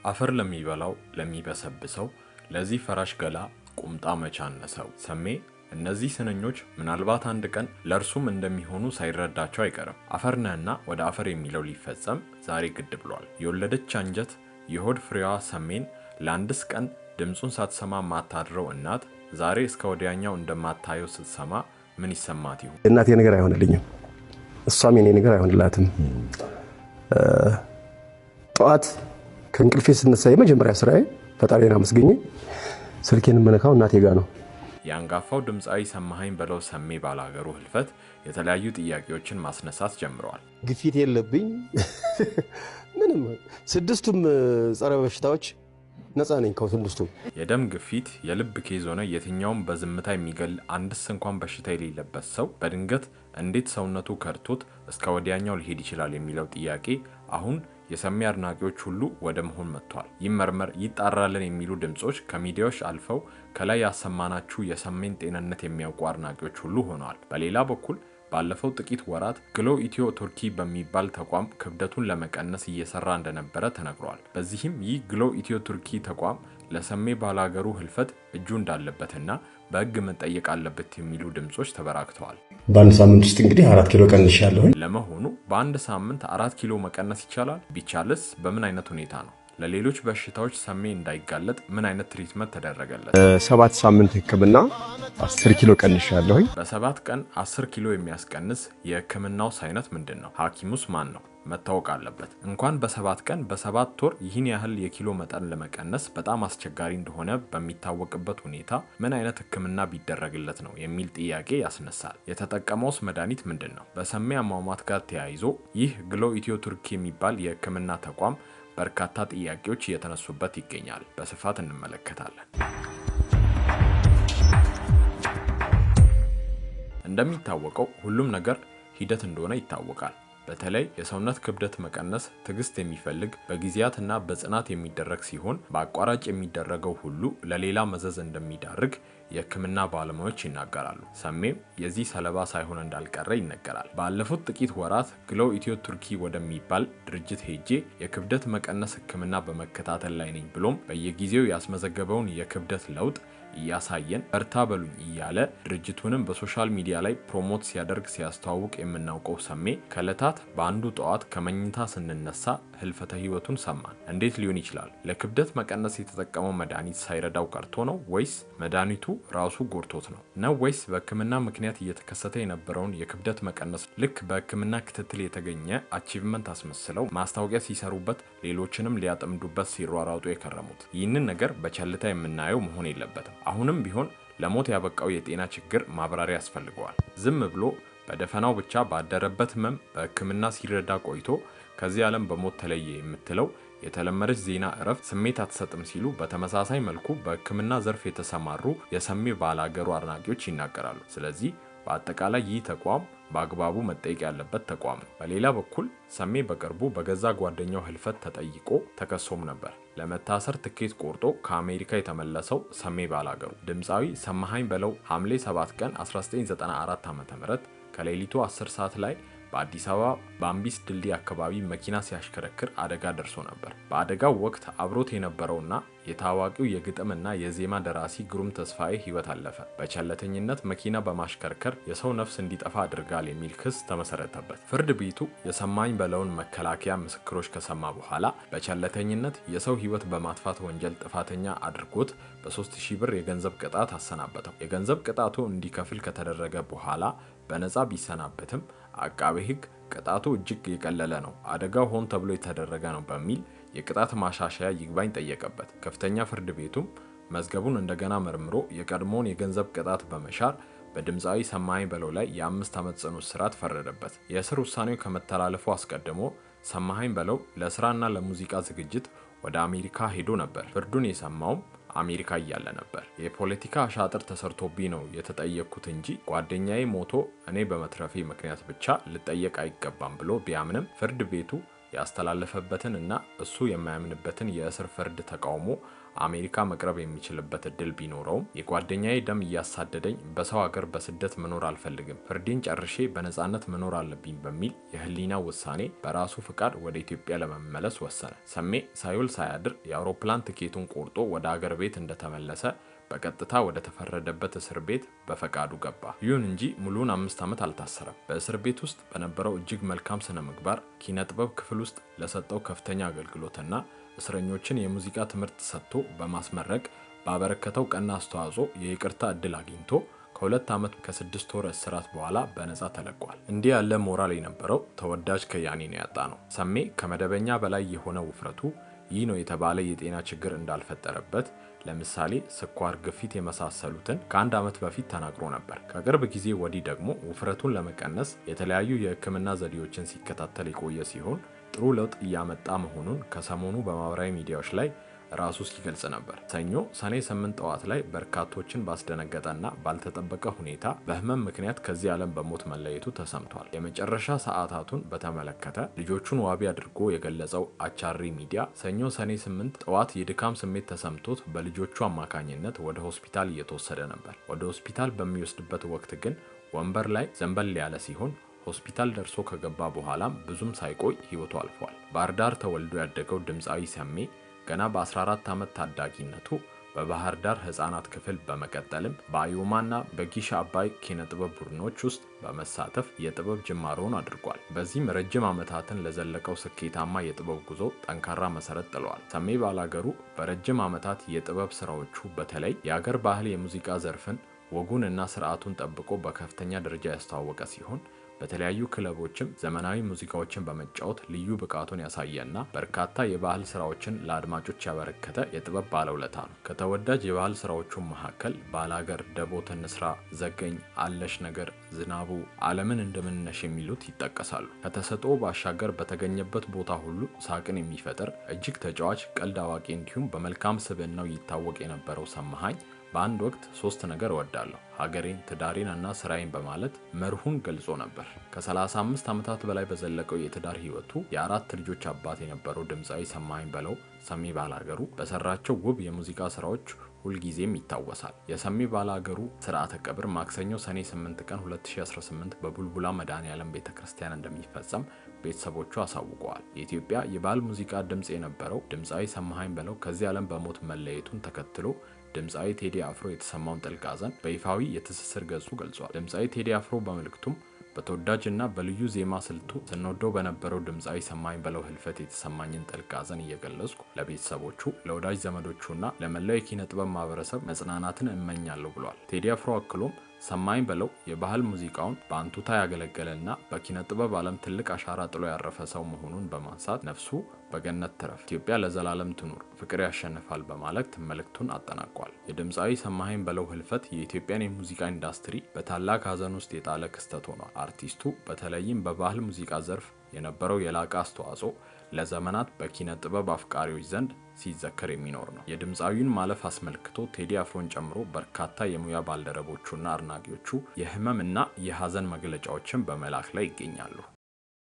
አፈር ለሚበላው ለሚበሰብሰው ለዚህ ፈራሽ ገላ ቁምጣ መቻነሰው ሰሜ እነዚህ ስንኞች ምናልባት አንድ ቀን ለርሱም እንደሚሆኑ ሳይረዳቸው አይቀርም። አፈርነህና ወደ አፈር የሚለው ሊፈጸም ዛሬ ግድ ብሏል። የወለደች አንጀት የሆድ ፍሬዋ ሰሜን ለአንድስ ቀን ድምጹን ሳትሰማ ማታድረው እናት ዛሬ እስከ ወዲያኛው እንደማታየው ስትሰማ ምን ይሰማት ይሁን? እናቴ ነገር አይሆንልኝም፣ እሷም የኔ ነገር አይሆንላትም። ጠዋት ከእንቅልፌ ስነሳ የመጀመሪያ ስራዬ ፈጣሪን አመስግኜ ስልኬን የምነካው እናቴ ጋር ነው። የአንጋፋው ድምፃዊ ሰማኸኝ በለው ሰሜ ባላገሩ ህልፈት የተለያዩ ጥያቄዎችን ማስነሳት ጀምረዋል። ግፊት የለብኝ ምንም፣ ስድስቱም ጸረ በሽታዎች ነፃ ነኝ ከስድስቱ። የደም ግፊት፣ የልብ ኬዝ ሆነ የትኛውም በዝምታ የሚገል አንድስ እንኳን በሽታ የሌለበት ሰው በድንገት እንዴት ሰውነቱ ከርቶት እስከ ወዲያኛው ሊሄድ ይችላል የሚለው ጥያቄ አሁን የሰሜ አድናቂዎች ሁሉ ወደ መሆን መጥቷል። ይመርመር ይጣራልን የሚሉ ድምጾች ከሚዲያዎች አልፈው ከላይ ያሰማናችሁ የሰሜን ጤንነት የሚያውቁ አድናቂዎች ሁሉ ሆነዋል። በሌላ በኩል ባለፈው ጥቂት ወራት ግሎ ኢትዮ ቱርኪ በሚባል ተቋም ክብደቱን ለመቀነስ እየሰራ እንደነበረ ተነግሯል። በዚህም ይህ ግሎ ኢትዮ ቱርኪ ተቋም ለሰሜ ባላገሩ ህልፈት እጁ እንዳለበትና በህግ መጠየቅ አለበት የሚሉ ድምጾች ተበራክተዋል። በአንድ ሳምንት ውስጥ እንግዲህ 4 ኪሎ ቀንሻለሁ። ለመሆኑ በአንድ ሳምንት 4 ኪሎ መቀነስ ይቻላል? ቢቻልስ በምን አይነት ሁኔታ ነው? ለሌሎች በሽታዎች ሰሜ እንዳይጋለጥ ምን አይነት ትሪትመንት ተደረገለት? 7 ሳምንት ህክምና 10 ኪሎ ቀንሻለሁ። በ7 ቀን 10 ኪሎ የሚያስቀንስ የህክምናው አይነት ምንድነው? ሐኪሙስ ማን ነው? መታወቅ አለበት። እንኳን በ7 ቀን በ7 ወር ይህን ያህል የኪሎ መጠን ለመቀነስ በጣም አስቸጋሪ እንደሆነ በሚታወቅበት ሁኔታ ምን አይነት ህክምና ቢደረግለት ነው የሚል ጥያቄ ያስነሳል። የተጠቀመውስ መድኃኒት ምንድነው? በሰሜ አሟሟት ጋር ተያይዞ ይህ ግሎ ኢትዮ ቱርኪ የሚባል የህክምና ተቋም በርካታ ጥያቄዎች እየተነሱበት ይገኛል። በስፋት እንመለከታለን። እንደሚታወቀው ሁሉም ነገር ሂደት እንደሆነ ይታወቃል። በተለይ የሰውነት ክብደት መቀነስ ትግስት የሚፈልግ በጊዜያትና በጽናት የሚደረግ ሲሆን በአቋራጭ የሚደረገው ሁሉ ለሌላ መዘዝ እንደሚዳርግ የህክምና ባለሙያዎች ይናገራሉ። ሰሜም የዚህ ሰለባ ሳይሆን እንዳልቀረ ይነገራል። ባለፉት ጥቂት ወራት ግሎ ኢትዮ ቱርኪ ወደሚባል ድርጅት ሄጄ የክብደት መቀነስ ህክምና በመከታተል ላይ ነኝ ብሎም በየጊዜው ያስመዘገበውን የክብደት ለውጥ እያሳየን በርታ በሉኝ እያለ ድርጅቱንም በሶሻል ሚዲያ ላይ ፕሮሞት ሲያደርግ ሲያስተዋውቅ የምናውቀው ሰሜ ከዕለታት በአንዱ ጠዋት ከመኝታ ስንነሳ ህልፈተ ህይወቱን ሰማን። እንዴት ሊሆን ይችላል? ለክብደት መቀነስ የተጠቀመው መድኃኒት ሳይረዳው ቀርቶ ነው ወይስ መድኃኒቱ ራሱ ጎድቶት ነው? ወይስ በህክምና ምክንያት እየተከሰተ የነበረውን የክብደት መቀነስ ልክ በህክምና ክትትል የተገኘ አቺቭመንት አስመስለው ማስታወቂያ ሲሰሩበት ሌሎችንም ሊያጠምዱበት ሲሯሯጡ የከረሙት? ይህንን ነገር በቸልታ የምናየው መሆን የለበትም። አሁንም ቢሆን ለሞት ያበቃው የጤና ችግር ማብራሪያ ያስፈልገዋል። ዝም ብሎ በደፈናው ብቻ ባደረበት ህመም በህክምና ሲረዳ ቆይቶ ከዚህ ዓለም በሞት ተለየ የምትለው የተለመደች ዜና እረፍት ስሜት አትሰጥም ሲሉ በተመሳሳይ መልኩ በህክምና ዘርፍ የተሰማሩ የሰሜ ባላገሩ አድናቂዎች ይናገራሉ። ስለዚህ በአጠቃላይ ይህ ተቋም በአግባቡ መጠየቅ ያለበት ተቋም ነው። በሌላ በኩል ሰሜ በቅርቡ በገዛ ጓደኛው ህልፈት ተጠይቆ ተከሶም ነበር። ለመታሰር ትኬት ቆርጦ ከአሜሪካ የተመለሰው ሰሜ ባላገሩ ድምፃዊ ሰማኸኝ በለው ሐምሌ 7 ቀን 1994 ዓ.ም ከሌሊቱ 10 ሰዓት ላይ በአዲስ አበባ በአምቢስ ድልድይ አካባቢ መኪና ሲያሽከረክር አደጋ ደርሶ ነበር። በአደጋው ወቅት አብሮት የነበረውና የታዋቂው የግጥምና የዜማ ደራሲ ግሩም ተስፋዬ ህይወት አለፈ። በቸለተኝነት መኪና በማሽከርከር የሰው ነፍስ እንዲጠፋ አድርጋል የሚል ክስ ተመሰረተበት። ፍርድ ቤቱ የሰማኸኝ በለውን መከላከያ ምስክሮች ከሰማ በኋላ በቸለተኝነት የሰው ህይወት በማጥፋት ወንጀል ጥፋተኛ አድርጎት በ3000 ብር የገንዘብ ቅጣት አሰናበተው። የገንዘብ ቅጣቱ እንዲከፍል ከተደረገ በኋላ በነፃ ቢሰናበትም አቃቤ ህግ ቅጣቱ እጅግ የቀለለ ነው፣ አደጋው ሆን ተብሎ የተደረገ ነው በሚል የቅጣት ማሻሻያ ይግባኝ ጠየቀበት። ከፍተኛ ፍርድ ቤቱም መዝገቡን እንደገና መርምሮ የቀድሞውን የገንዘብ ቅጣት በመሻር በድምፃዊ ሰማኸኝ በለው ላይ የ5 ዓመት ጽኑ እስራት ፈረደበት። የእስር ውሳኔው ከመተላለፉ አስቀድሞ ሰማኸኝ በለው ለስራና ለሙዚቃ ዝግጅት ወደ አሜሪካ ሄዶ ነበር። ፍርዱን የሰማውም አሜሪካ እያለ ነበር። የፖለቲካ አሻጥር ተሰርቶብኝ ነው የተጠየቅኩት እንጂ ጓደኛዬ ሞቶ እኔ በመትረፌ ምክንያት ብቻ ልጠየቅ አይገባም ብሎ ቢያምንም ፍርድ ቤቱ ያስተላለፈበትን እና እሱ የማያምንበትን የእስር ፍርድ ተቃውሞ አሜሪካ መቅረብ የሚችልበት እድል ቢኖረውም የጓደኛዬ ደም እያሳደደኝ በሰው ሀገር በስደት መኖር አልፈልግም፣ ፍርዴን ጨርሼ በነጻነት መኖር አለብኝ በሚል የህሊና ውሳኔ በራሱ ፍቃድ ወደ ኢትዮጵያ ለመመለስ ወሰነ። ሰሜ ሳይውል ሳያድር የአውሮፕላን ትኬቱን ቆርጦ ወደ አገር ቤት እንደተመለሰ በቀጥታ ወደ ተፈረደበት እስር ቤት በፈቃዱ ገባ። ይሁን እንጂ ሙሉውን 5 ዓመት አልታሰረም። በእስር ቤት ውስጥ በነበረው እጅግ መልካም ስነ ምግባር ኪነጥበብ ክፍል ውስጥ ለሰጠው ከፍተኛ አገልግሎትና እስረኞችን የሙዚቃ ትምህርት ሰጥቶ በማስመረቅ ባበረከተው ቀና አስተዋጽኦ የይቅርታ እድል አግኝቶ ከ2 ዓመት ከ6 ወር እስራት በኋላ በነጻ ተለቋል። እንዲህ ያለ ሞራል የነበረው ተወዳጅ ከያኒ ነው ያጣ ነው። ሰሜ ከመደበኛ በላይ የሆነ ውፍረቱ ይህ ነው የተባለ የጤና ችግር እንዳልፈጠረበት ለምሳሌ ስኳር፣ ግፊት የመሳሰሉትን ከ1 ዓመት በፊት ተናግሮ ነበር። ከቅርብ ጊዜ ወዲህ ደግሞ ውፍረቱን ለመቀነስ የተለያዩ የሕክምና ዘዴዎችን ሲከታተል የቆየ ሲሆን ጥሩ ለውጥ እያመጣ መሆኑን ከሰሞኑ በማህበራዊ ሚዲያዎች ላይ ራሱ ሲገልጽ ነበር። ሰኞ ሰኔ 8 ጠዋት ላይ በርካቶችን ባስደነገጠና ባልተጠበቀ ሁኔታ በህመም ምክንያት ከዚህ ዓለም በሞት መለየቱ ተሰምቷል። የመጨረሻ ሰዓታቱን በተመለከተ ልጆቹን ዋቢ አድርጎ የገለጸው አቻሪ ሚዲያ ሰኞ ሰኔ 8 ጠዋት የድካም ስሜት ተሰምቶት በልጆቹ አማካኝነት ወደ ሆስፒታል እየተወሰደ ነበር። ወደ ሆስፒታል በሚወስድበት ወቅት ግን ወንበር ላይ ዘንበል ያለ ሲሆን ሆስፒታል ደርሶ ከገባ በኋላም ብዙም ሳይቆይ ህይወቱ አልፏል። ባህር ዳር ተወልዶ ያደገው ድምፃዊ ሰሜ ገና በ14 ዓመት ታዳጊነቱ በባህር ዳር ህፃናት ክፍል በመቀጠልም በአዩማና በጊሽ አባይ ኪነጥበብ ቡድኖች ውስጥ በመሳተፍ የጥበብ ጅማሮውን አድርጓል። በዚህም ረጅም ዓመታትን ለዘለቀው ስኬታማ የጥበብ ጉዞ ጠንካራ መሰረት ጥለዋል። ሰሜ ባላገሩ በረጅም ዓመታት የጥበብ ስራዎቹ በተለይ የአገር ባህል የሙዚቃ ዘርፍን ወጉን እና ስርዓቱን ጠብቆ በከፍተኛ ደረጃ ያስተዋወቀ ሲሆን በተለያዩ ክለቦችም ዘመናዊ ሙዚቃዎችን በመጫወት ልዩ ብቃቱን ያሳየና በርካታ የባህል ስራዎችን ለአድማጮች ያበረከተ የጥበብ ባለውለታ ነው። ከተወዳጅ የባህል ስራዎቹ መካከል ባላገር፣ ደቦት እንስራ፣ ዘገኝ፣ አለሽ ነገር፣ ዝናቡ፣ ዓለምን እንደምንነሽ የሚሉት ይጠቀሳሉ። ከተሰጥኦ ባሻገር በተገኘበት ቦታ ሁሉ ሳቅን የሚፈጥር እጅግ ተጫዋች፣ ቀልድ አዋቂ እንዲሁም በመልካም ስብዕናው ይታወቅ የነበረው ሰማሃኝ በአንድ ወቅት 3 ነገር እወዳለሁ፣ ሀገሬን፣ ትዳሬን እና ስራዬን በማለት መርሁን ገልጾ ነበር። ከ35 ዓመታት በላይ በዘለቀው የትዳር ህይወቱ የ4 ልጆች አባት የነበረው ድምፃዊ ሰማሃኝ በለው ሰሜ ባላገሩ በሰራቸው ውብ የሙዚቃ ስራዎች ሁልጊዜም ይታወሳል። የሰሜ ባላገሩ ስርዓተ ቀብር ማክሰኞ ሰኔ 8 ቀን 2018 በቡልቡላ መድኃኔዓለም ቤተክርስቲያን እንደሚፈጸም ቤተሰቦቹ አሳውቀዋል። የኢትዮጵያ የባህል ሙዚቃ ድምጽ የነበረው ድምፃዊ ሰማሃኝ በለው ከዚህ ዓለም በሞት መለየቱን ተከትሎ ድምፃዊ ቴዲ አፍሮ የተሰማውን ጥልቅ ሐዘን በይፋዊ የትስስር ገጹ ገልጿል። ድምፃዊ ቴዲ አፍሮ በመልእክቱም በተወዳጅና በልዩ ዜማ ስልቱ ስንወደው በነበረው ድምፃዊ ሰማሃኝ በለው ህልፈት የተሰማኝን ጥልቅ ሐዘን እየገለጽኩ ለቤተሰቦቹ፣ ለወዳጅ ዘመዶቹና ለመላው የኪነ ጥበብ ማህበረሰብ መጽናናትን እመኛለሁ ብሏል። ቴዲ አፍሮ አክሎም ሰማሃኝ በለው የባህል ሙዚቃውን በአንቱታ ያገለገለና በኪነ ጥበብ ዓለም ትልቅ አሻራ ጥሎ ያረፈ ሰው መሆኑን በማንሳት ነፍሱ በገነት ትረፍ፣ ኢትዮጵያ ለዘላለም ትኑር፣ ፍቅር ያሸንፋል በማለት መልእክቱን አጠናቋል። የድምፃዊ ሰማሃኝ በለው ህልፈት የኢትዮጵያን የሙዚቃ ኢንዱስትሪ በታላቅ ሐዘን ውስጥ የጣለ ክስተት ሆኗል። አርቲስቱ በተለይም በባህል ሙዚቃ ዘርፍ የነበረው የላቀ አስተዋጽኦ ለዘመናት በኪነ ጥበብ አፍቃሪዎች ዘንድ ሲዘከር የሚኖር ነው። የድምፃዊውን ማለፍ አስመልክቶ ቴዲ አፍሮን ጨምሮ በርካታ የሙያ ባልደረቦቹና አድናቂዎቹ የህመም እና የሐዘን መግለጫዎችን በመላክ ላይ ይገኛሉ።